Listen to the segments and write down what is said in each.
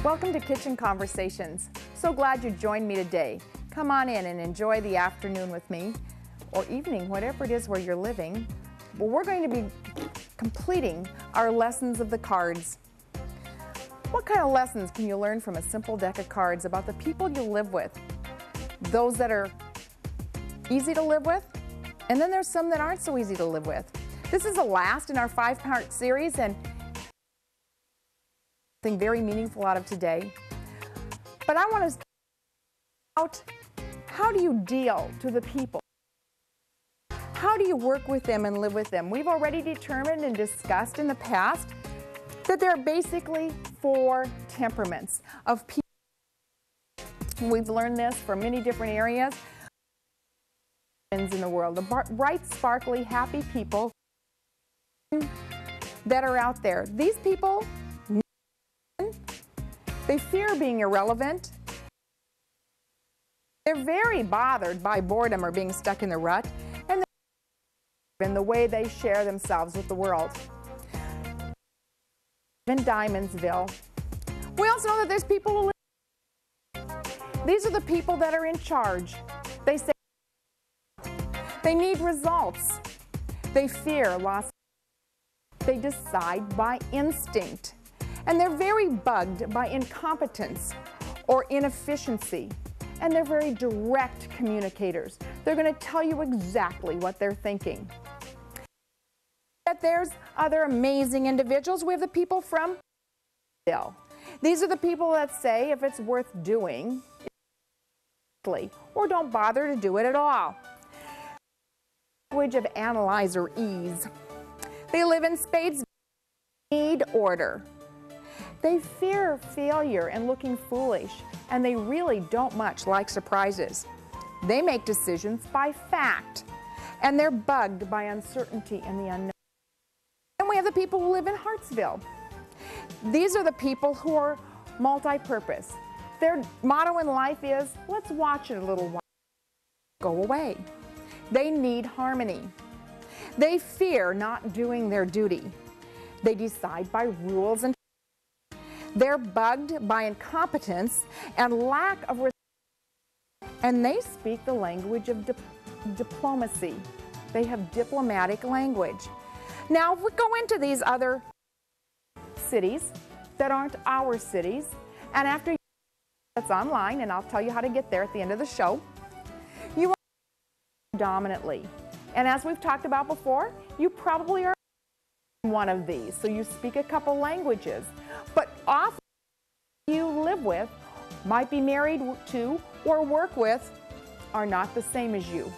Welcome to Kitchen Conversations. So glad you joined me today. Come on in and enjoy the afternoon with me, or evening, whatever it is where you're living. Well, we're going to be completing our lessons of the cards. What kind of lessons can you learn from a simple deck of cards about the people you live with? Those that are easy to live with, and then there's some that aren't so easy to live with. This is the last in our 5-part series, and something very meaningful out of today. But I want to talk about how do you deal to the people? How do you work with them and live with them? We've already determined and discussed in the past that there are basically 4 temperaments of people. We've learned this from many different areas in the world. The bright, sparkly, happy people that are out there. These people, they fear being irrelevant. They're very bothered by boredom or being stuck in the rut, and in the way they share themselves with the world. In Diamondsville, we also know that there's people who live. These are the people that are in charge. They say they need results. They fear loss. They decide by instinct. And they're very bugged by incompetence or inefficiency. And they're very direct communicators. They're going to tell you exactly what they're thinking. But there's other amazing individuals. We have the people from Bill. These are the people that say if it's worth doing, or don't bother to do it at all. Language of analyzer ease. They live in spades, need order. They fear failure and looking foolish, and they really don't much like surprises. They make decisions by fact, and they're bugged by uncertainty and the unknown. And we have the people who live in Hartsville. These are the people who are multi-purpose. Their motto in life is, let's watch it a little while, go away. They need harmony. They fear not doing their duty. They decide by rules and they're bugged by incompetence and lack of respect, and they speak the language of diplomacy. They have diplomatic language. Now, if we go into these other cities that aren't our cities, and after that's online, and I'll tell you how to get there at the end of the show, you are predominantly. And as we've talked about before, you probably are one of these, so you speak a couple languages. But often you live with, might be married to, or work with, are not the same as you.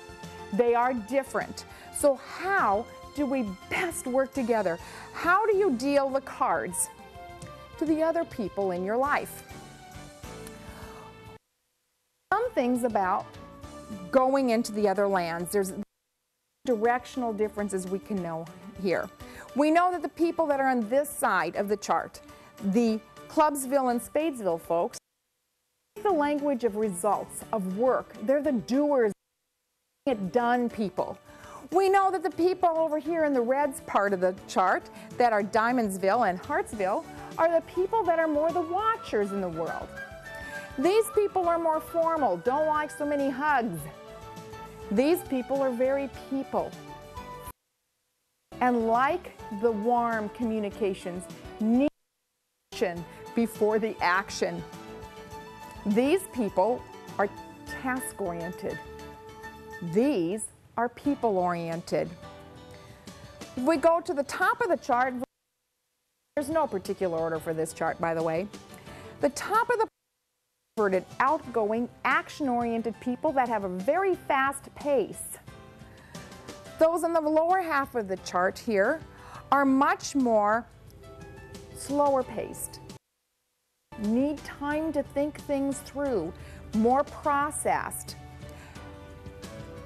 They are different. So how do we best work together? How do you deal the cards to the other people in your life? Some things about going into the other lands, there's directional differences we can know here. We know that the people that are on this side of the chart, the Clubsville and Spadesville folks, speak the language of results, of work. They're the doers, get it done people. We know that the people over here in the reds part of the chart that are Diamondsville and Hartsville are the people that are more the watchers in the world. These people are more formal, don't like so many hugs. These people are very people. And like the warm communications, need action before the action. These people are task-oriented. These are people-oriented. If we go to the top of the chart, there's no particular order for this chart, by the way. The top of the introverted, outgoing, action-oriented people that have a very fast pace. Those on the lower half of the chart here are much more slower paced. Need time to think things through, more processed.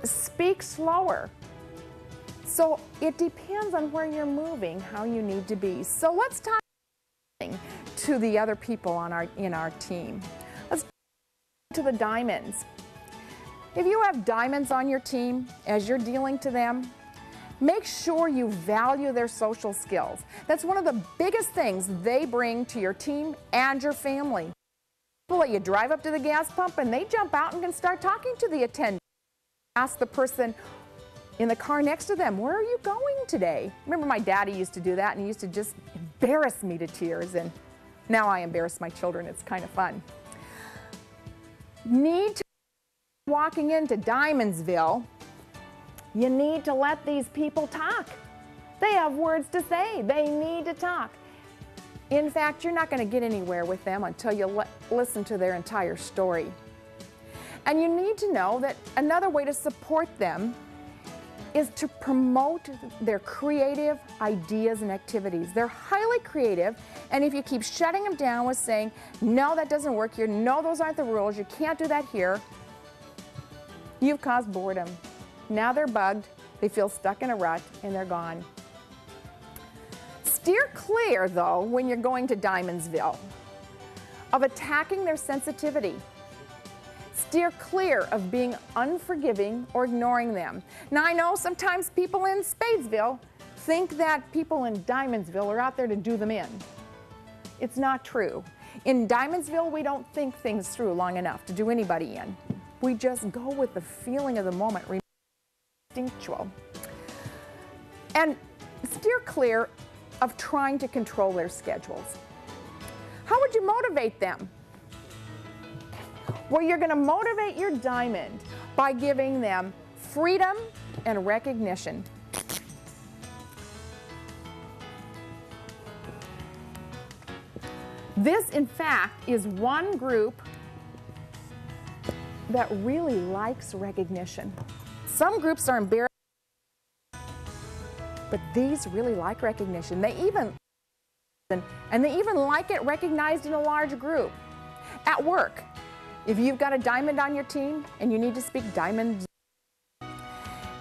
Speak slower. So it depends on where you're moving, how you need to be. So let's talk to the other people in our team. Let's to the diamonds. If you have diamonds on your team, as you're dealing to them, Make sure you value their social skills. That's one of the biggest things they bring to your team and your family. You drive up to the gas pump and they jump out and can start talking to the attendant. Ask the person in the car next to them, where are you going today? Remember my daddy used to do that, and he used to just embarrass me to tears, and now I embarrass my children. It's kind of fun. Walking into Diamondsville, you need to let these people talk. They have words to say. They need to talk. In fact, you're not going to get anywhere with them until you listen to their entire story. And you need to know that another way to support them is to promote their creative ideas and activities. They're highly creative, and if you keep shutting them down with saying, no, that doesn't work here, no, those aren't the rules, you can't do that here, you've caused boredom. Now they're bugged, they feel stuck in a rut, and they're gone. Steer clear, though, when you're going to Diamondsville, of attacking their sensitivity. Steer clear of being unforgiving or ignoring them. Now, I know sometimes people in Spadesville think that people in Diamondsville are out there to do them in. It's not true. In Diamondsville, we don't think things through long enough to do anybody in. We just go with the feeling of the moment, instinctual. And steer clear of trying to control their schedules. How would you motivate them? Well, you're going to motivate your diamond by giving them freedom and recognition. This, in fact, is one group that really likes recognition. Some groups are embarrassed, but these really like recognition. They even like it recognized in a large group. At work, if you've got a diamond on your team and you need to speak diamond,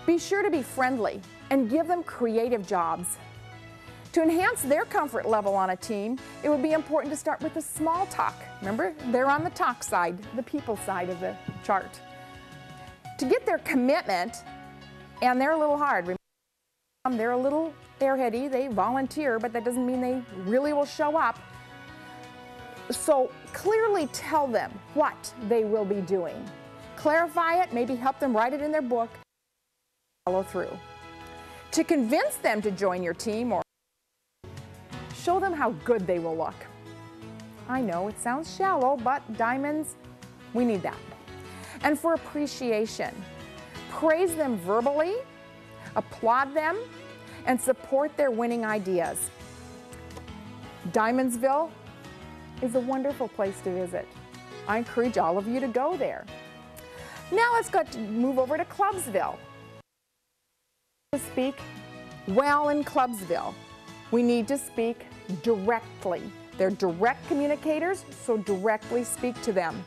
be sure to be friendly and give them creative jobs. To enhance their comfort level on a team, it would be important to start with the small talk. Remember, they're on the talk side, the people side of the chart. To get their commitment, and they're a little hard. Remember, they're a little airheady, they volunteer, but that doesn't mean they really will show up. So clearly tell them what they will be doing. Clarify it, maybe help them write it in their book, follow through. To convince them to join your team or show them how good they will look. I know it sounds shallow, but diamonds, we need that. And for appreciation, praise them verbally, applaud them, and support their winning ideas. Diamondsville is a wonderful place to visit. I encourage all of you to go there. Now let's move over to Clubsville. To speak well in Clubsville, we need to speak directly. They're direct communicators, so directly speak to them.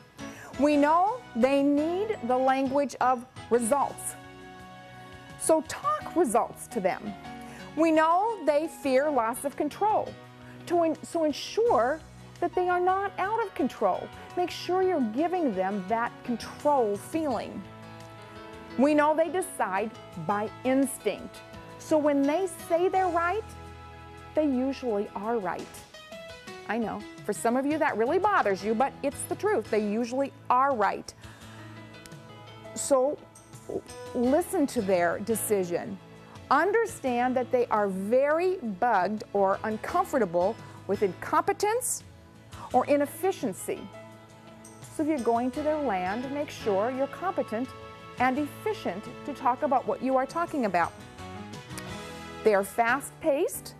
We know they need the language of results, so talk results to them. We know they fear loss of control, so ensure that they are not out of control. Make sure you're giving them that control feeling. We know they decide by instinct, so when they say they're right, they usually are right. I know, for some of you that really bothers you, but it's the truth. They usually are right. So listen to their decision. Understand that they are very bugged or uncomfortable with incompetence or inefficiency. So if you're going to their land, make sure you're competent and efficient to talk about what you are talking about. They are fast-paced.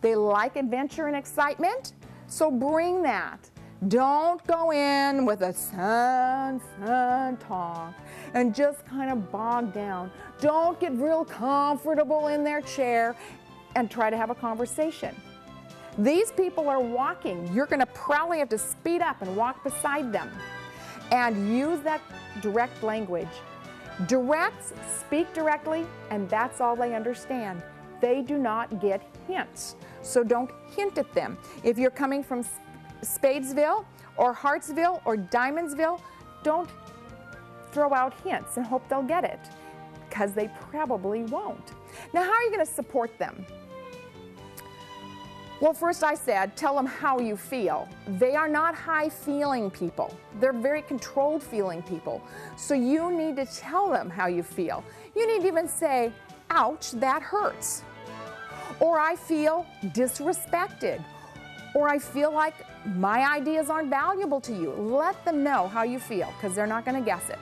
They like adventure and excitement, so bring that. Don't go in with a fun talk and just kind of bog down. Don't get real comfortable in their chair and try to have a conversation. These people are walking. You're going to probably have to speed up and walk beside them and use that direct language. Directs speak directly, and that's all they understand. They do not get hints, so don't hint at them. If you're coming from Spadesville or Hartsville or Diamondsville, don't throw out hints and hope they'll get it, because they probably won't. Now, how are you going to support them? Well, first I said, tell them how you feel. They are not high-feeling people. They're very controlled-feeling people. So you need to tell them how you feel. You need to even say, ouch, that hurts. Or I feel disrespected. Or I feel like my ideas aren't valuable to you. Let them know how you feel, because they're not going to guess it.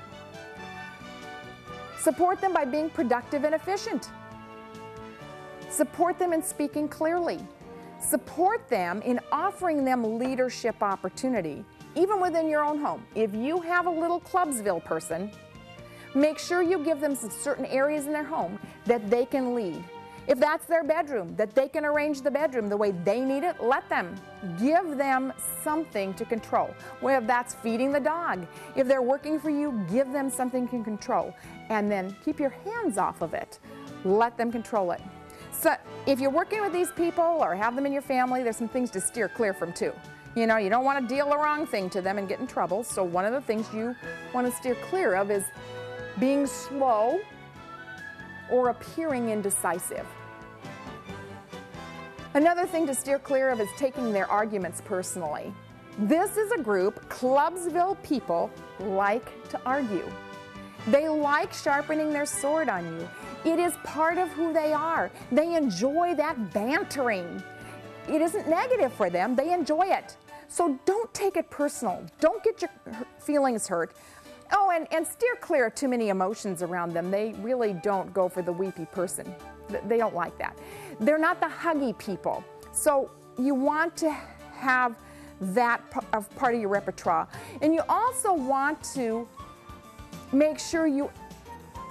Support them by being productive and efficient. Support them in speaking clearly. Support them in offering them leadership opportunity, even within your own home. If you have a little Clubsville person, make sure you give them some certain areas in their home that they can lead. If that's their bedroom, that they can arrange the bedroom the way they need it, let them. Give them something to control. Well, if that's feeding the dog, if they're working for you, give them something you can control. And then keep your hands off of it. Let them control it. So if you're working with these people or have them in your family, there's some things to steer clear from too. You know, you don't want to deal the wrong thing to them and get in trouble. So one of the things you want to steer clear of is being slow or appearing indecisive. Another thing to steer clear of is taking their arguments personally. This is a group, Clubsville people like to argue. They like sharpening their sword on you. It is part of who they are. They enjoy that bantering. It isn't negative for them. They enjoy it. So don't take it personal. Don't get your feelings hurt. Oh, and steer clear of too many emotions around them. They really don't go for the weepy person. They don't like that. They're not the huggy people. So you want to have that part of your repertoire. And you also want to make sure you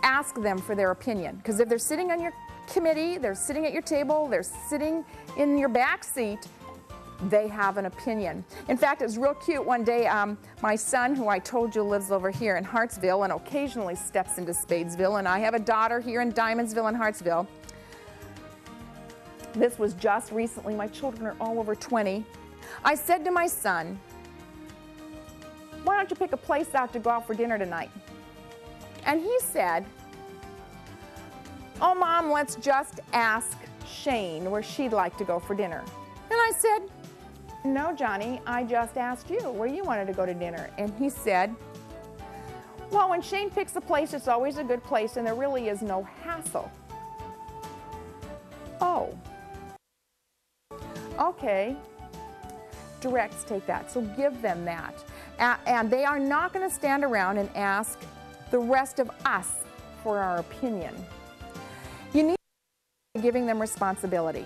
ask them for their opinion. Because if they're sitting on your committee, they're sitting at your table, they're sitting in your back seat, they have an opinion. In fact, it was real cute one day. My son, who I told you lives over here in Hartsville and occasionally steps into Spadesville, and I have a daughter here in Diamondsville and Hartsville. This was just recently. My children are all over 20. I said to my son, why don't you pick a place out to go out for dinner tonight? And he said, oh, Mom, let's just ask Shane where she'd like to go for dinner. And I said, no, Johnny, I just asked you where you wanted to go to dinner. And he said, well, when Shane picks a place, it's always a good place and there really is no hassle. Oh, okay. Directs take that, so give them that. And they are not going to stand around and ask the rest of us for our opinion. You need to be giving them responsibility.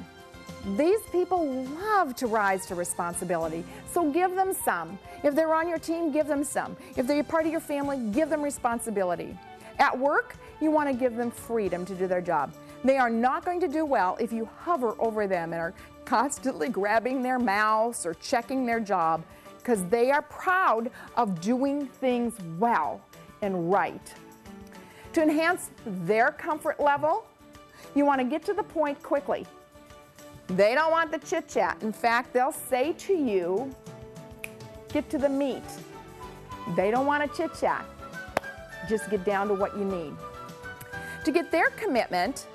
These people love to rise to responsibility, so give them some. If they're on your team, give them some. If they're part of your family, give them responsibility. At work, you want to give them freedom to do their job. They are not going to do well if you hover over them and are constantly grabbing their mouse or checking their job, because they are proud of doing things well and right. To enhance their comfort level, you want to get to the point quickly. They don't want the chit-chat. In fact, they'll say to you, get to the meat. They don't want to chit-chat. Just get down to what you need. To get their commitment,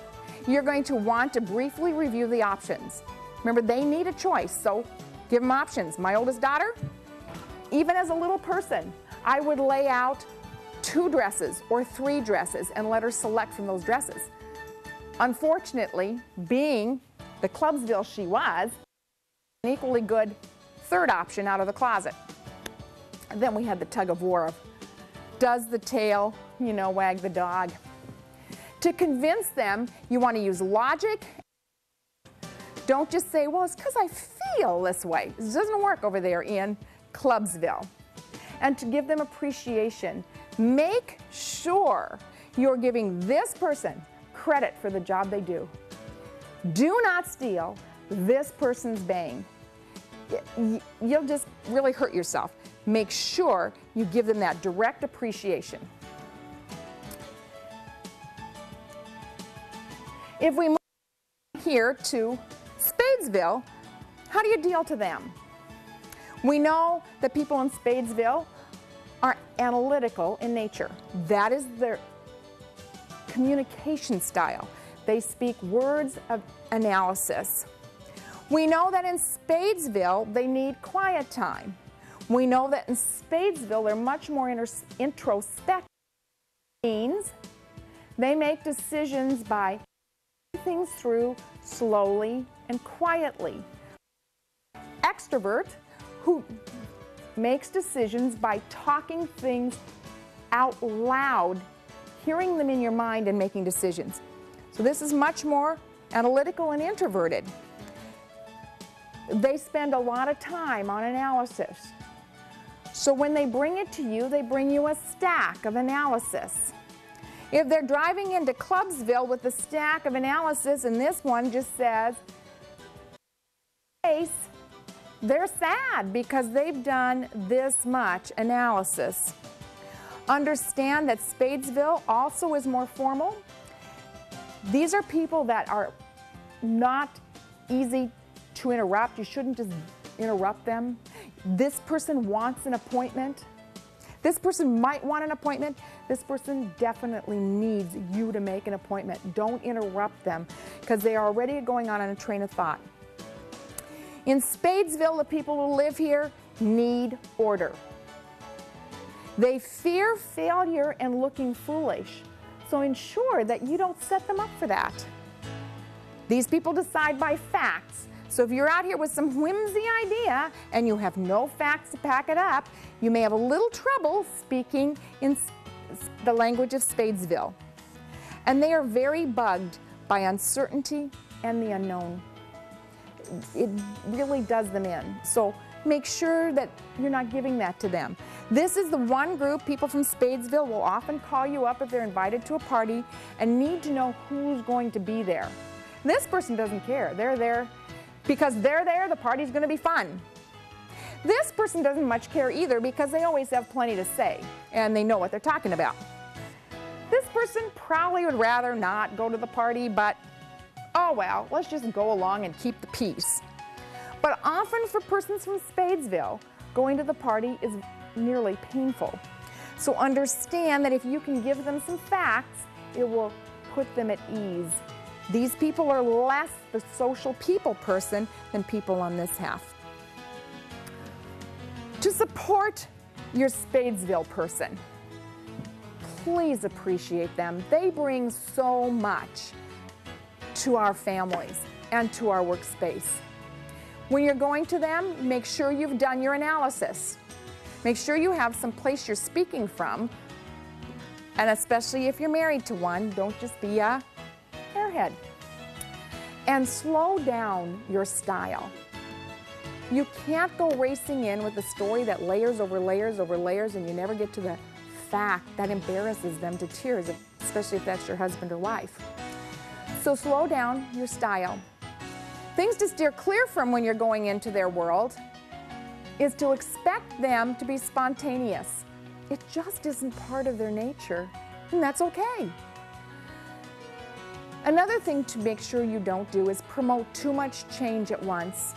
you're going to want to briefly review the options. Remember, they need a choice, so give them options. My oldest daughter, even as a little person, I would lay out 2 dresses or 3 dresses and let her select from those dresses. Unfortunately, being the Clubsville she was, an equally good 3rd option out of the closet. And then we had the tug of war of, does the tail, wag the dog? To convince them, you want to use logic. Don't just say, well, it's because I feel this way. This doesn't work over there in Clubsville. And to give them appreciation, make sure you're giving this person credit for the job they do. Do not steal this person's bang. You'll just really hurt yourself. Make sure you give them that direct appreciation. If we move here to Spadesville, how do you deal to them? We know that people in Spadesville are analytical in nature. That is their communication style. They speak words of analysis. We know that in Spadesville, they need quiet time. We know that in Spadesville, they're much more introspective. Means they make decisions by thinking things through slowly and quietly. Extrovert, who makes decisions by talking things out loud, hearing them in your mind and making decisions. So this is much more analytical and introverted. They spend a lot of time on analysis. So when they bring it to you, they bring you a stack of analysis. If they're driving into Clubsville with a stack of analysis and this one just says, they're sad because they've done this much analysis. Understand that Spadesville also is more formal. These are people that are not easy to interrupt. You shouldn't just interrupt them. This person wants an appointment. This person might want an appointment. This person definitely needs you to make an appointment. Don't interrupt them because they are already going on a train of thought. In Spadesville, the people who live here need order. They fear failure and looking foolish, so ensure that you don't set them up for that. These people decide by facts. So if you're out here with some whimsy idea and you have no facts to back it up, you may have a little trouble speaking in the language of Spadesville. And they are very bugged by uncertainty and the unknown. It really does them in. So make sure that you're not giving that to them. This is the one group, people from Spadesville will often call you up if they're invited to a party and need to know who's going to be there. This person doesn't care. They're there because they're there, the party's going to be fun. This person doesn't much care either because they always have plenty to say and they know what they're talking about. This person probably would rather not go to the party, but oh well, let's just go along and keep the peace. But often for persons from Spadesville, going to the party is nearly painful. So understand that if you can give them some facts, it will put them at ease. These people are less the social people person than people on this half. To support your Spadesville person, please appreciate them. They bring so much to our families and to our workspace. When you're going to them, make sure you've done your analysis. Make sure you have some place you're speaking from, and especially if you're married to one, don't just be a airhead. And slow down your style. You can't go racing in with a story that layers over layers over layers and you never get to the fact that embarrasses them to tears, especially if that's your husband or wife. So slow down your style. Things to steer clear from when you're going into their world is to expect them to be spontaneous. It just isn't part of their nature, and that's okay. Another thing to make sure you don't do is promote too much change at once.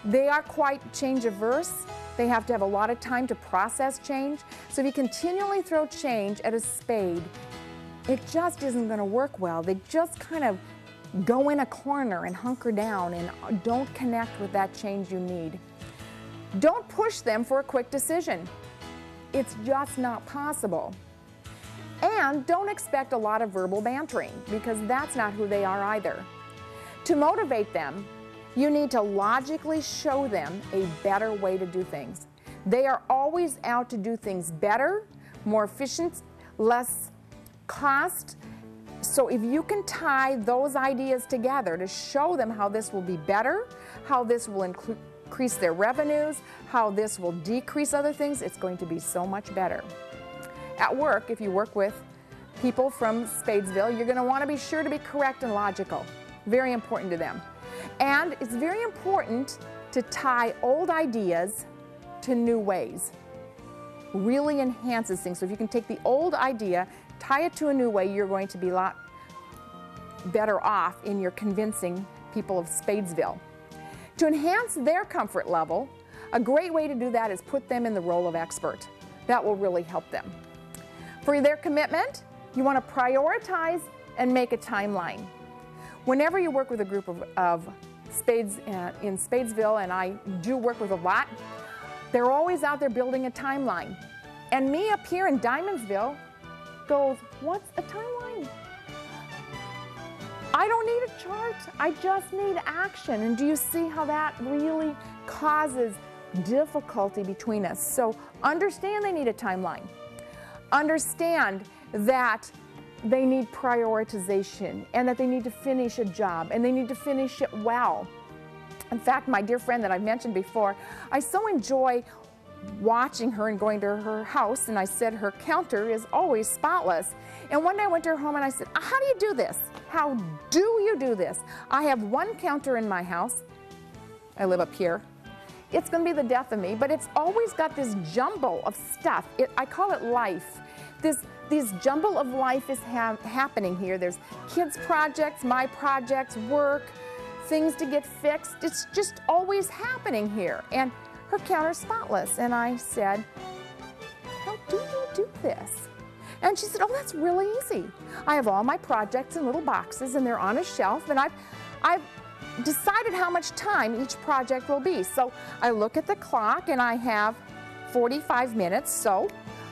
They are quite change averse. They have to have a lot of time to process change. So if you continually throw change at a spade, it just isn't going to work well. They just kind of go in a corner and hunker down and don't connect with that change you need. Don't push them for a quick decision. It's just not possible. And don't expect a lot of verbal bantering because that's not who they are either. To motivate them, you need to logically show them a better way to do things. They are always out to do things better, more efficient, less cost. So if you can tie those ideas together to show them how this will be better, how this will increase their revenues, how this will decrease other things, it's going to be so much better. At work, if you work with people from Spadesville, you're going to want to be sure to be correct and logical. Very important to them. And it's very important to tie old ideas to new ways. Really enhances things. So if you can take the old idea, tie it to a new way, you're going to be a lot better off in your convincing people of Spadesville. To enhance their comfort level, a great way to do that is put them in the role of expert. That will really help them. For their commitment, you want to prioritize and make a timeline. Whenever you work with a group of spades in Spadesville, and I do work with a lot, they're always out there building a timeline. And me up here in Diamondsville goes, what's a timeline? I don't need a chart, I just need action. And do you see how that really causes difficulty between us? So understand they need a timeline. Understand that they need prioritization and that they need to finish a job and they need to finish it well. In fact, my dear friend that I mentioned before, I so enjoy watching her and going to her house, and I said her counter is always spotless. And one day I went to her home and I said, how do you do this? How do you do this? I have one counter in my house. I live up here. It's going to be the death of me, but it's always got this jumble of stuff. I call it life. This jumble of life is happening here. There's kids' projects, my projects, work, things to get fixed. It's just always happening here. And her counter's spotless. And I said, how do you do this? And she said, oh, that's really easy. I have all my projects in little boxes and they're on a shelf, and I've decided how much time each project will be. So I look at the clock and I have 45 minutes. So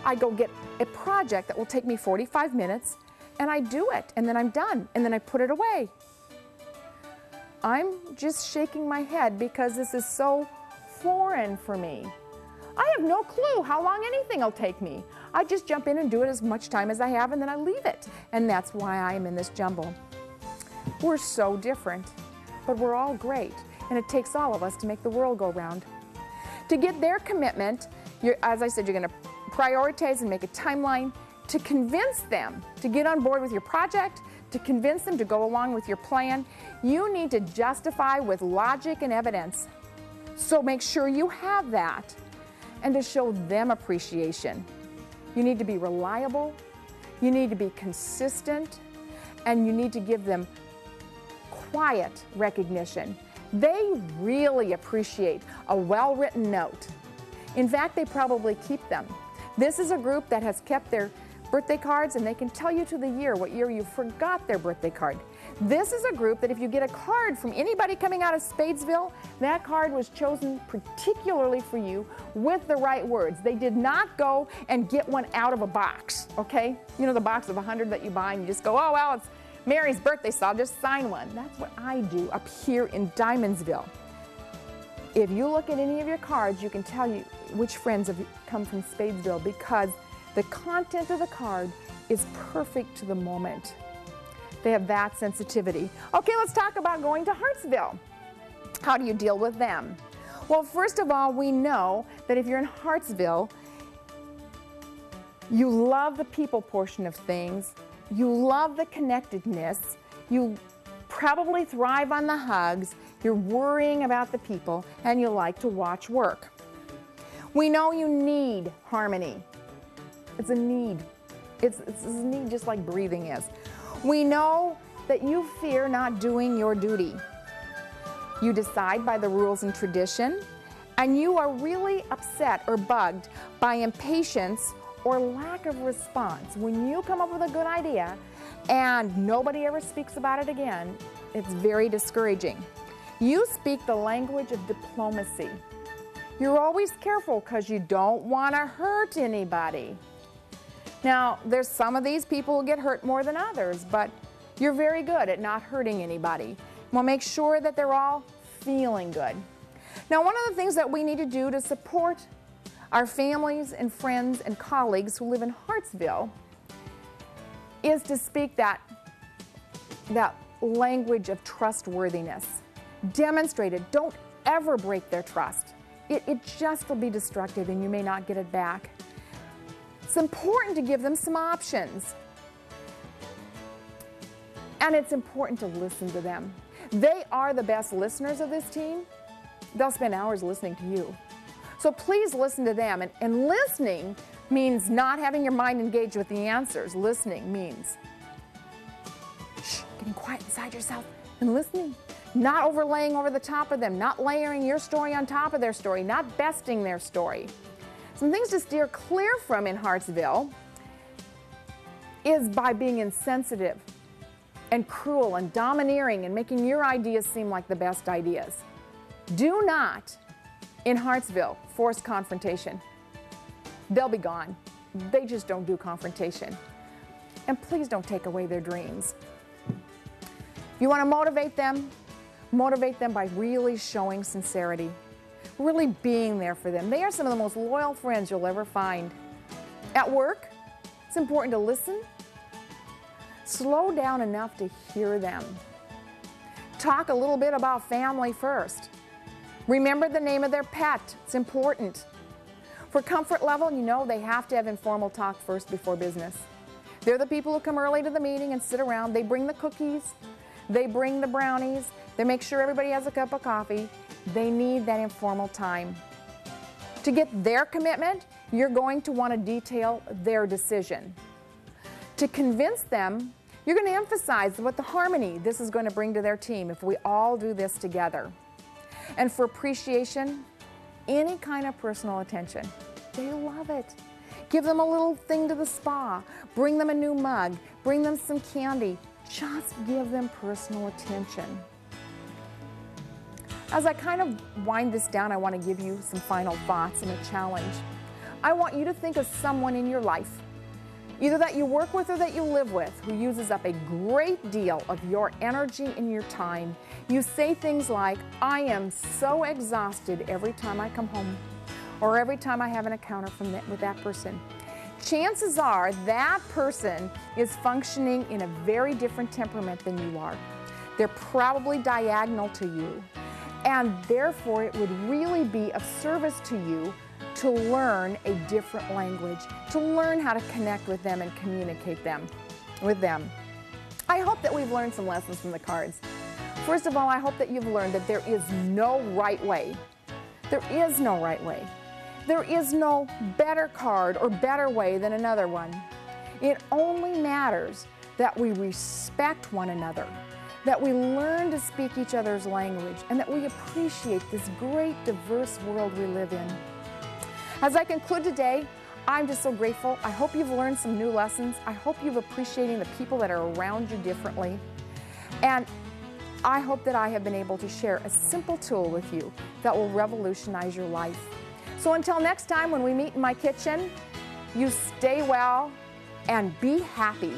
I go get a project that will take me 45 minutes and I do it, and then I'm done, and then I put it away. I'm just shaking my head because this is so foreign for me. I have no clue how long anything will take me. I just jump in and do it as much time as I have, and then I leave it. And that's why I am in this jumble. We're so different, but we're all great, and it takes all of us to make the world go round. To get their commitment, as I said, you're going to prioritize and make a timeline to convince them to get on board with your project, to convince them to go along with your plan. You need to justify with logic and evidence. So make sure you have that, and to show them appreciation. You need to be reliable, you need to be consistent, and you need to give them quiet recognition. They really appreciate a well-written note. In fact, they probably keep them. This is a group that has kept their birthday cards, and they can tell you to the year what year you forgot their birthday card. This is a group that if you get a card from anybody coming out of Spadesville, that card was chosen particularly for you with the right words. They did not go and get one out of a box, okay? You know, the box of 100 that you buy and you just go, oh, well, it's Mary's birthday, so I'll just sign one. That's what I do up here in Diamondsville. If you look at any of your cards, you can tell you which friends have come from Spadesville, because the content of the card is perfect to the moment. They have that sensitivity. Okay, let's talk about going to Hartsville. How do you deal with them? Well, first of all, we know that if you're in Hartsville, you love the people portion of things, you love the connectedness, you probably thrive on the hugs, you're worrying about the people, and you like to watch work. We know you need harmony. It's a need. It's a need just like breathing is. We know that you fear not doing your duty. You decide by the rules and tradition, and you are really upset or bugged by impatience or lack of response. When you come up with a good idea and nobody ever speaks about it again, it's very discouraging. You speak the language of diplomacy. You're always careful because you don't want to hurt anybody. Now, there's some of these people who get hurt more than others, but you're very good at not hurting anybody. We'll make sure that they're all feeling good. Now, one of the things that we need to do to support our families and friends and colleagues who live in Hartsville is to speak that language of trustworthiness. Demonstrate it. Don't ever break their trust. It just will be destructive and you may not get it back. It's important to give them some options. And it's important to listen to them. They are the best listeners of this team. They'll spend hours listening to you. So please listen to them. And listening means not having your mind engaged with the answers. Listening means getting quiet inside yourself and listening. Not overlaying over the top of them, not layering your story on top of their story, not besting their story. Some things to steer clear from in Hartsville is by being insensitive and cruel and domineering and making your ideas seem like the best ideas. Do not, in Hartsville, force confrontation. They'll be gone. They just don't do confrontation. And please don't take away their dreams. If you want to motivate them by really showing sincerity, really being there for them. They are some of the most loyal friends you'll ever find. At work, it's important to listen. Slow down enough to hear them. Talk a little bit about family first. Remember the name of their pet. It's important. For comfort level, you know they have to have informal talk first before business. They're the people who come early to the meeting and sit around. They bring the cookies. They bring the brownies. They make sure everybody has a cup of coffee. They need that informal time. To get their commitment, you're going to want to detail their decision. To convince them, you're going to emphasize what the harmony this is going to bring to their team if we all do this together. And for appreciation, any kind of personal attention. They love it. Give them a little thing to the spa. Bring them a new mug. Bring them some candy. Just give them personal attention. As I kind of wind this down, I want to give you some final thoughts and a challenge. I want you to think of someone in your life, either that you work with or that you live with, who uses up a great deal of your energy and your time. You say things like, I am so exhausted every time I come home, or every time I have an encounter with that person. Chances are that person is functioning in a very different temperament than you are. They're probably diagonal to you, and therefore it would really be of service to you to learn a different language, to learn how to connect with them and communicate with them. I hope that we've learned some lessons from the cards. First of all, I hope that you've learned that there is no right way. There is no right way. There is no better card or better way than another one. It only matters that we respect one another, that we learn to speak each other's language, and that we appreciate this great, diverse world we live in. As I conclude today, I'm just so grateful. I hope you've learned some new lessons. I hope you're appreciating the people that are around you differently. And I hope that I have been able to share a simple tool with you that will revolutionize your life. So until next time when we meet in my kitchen, you stay well and be happy.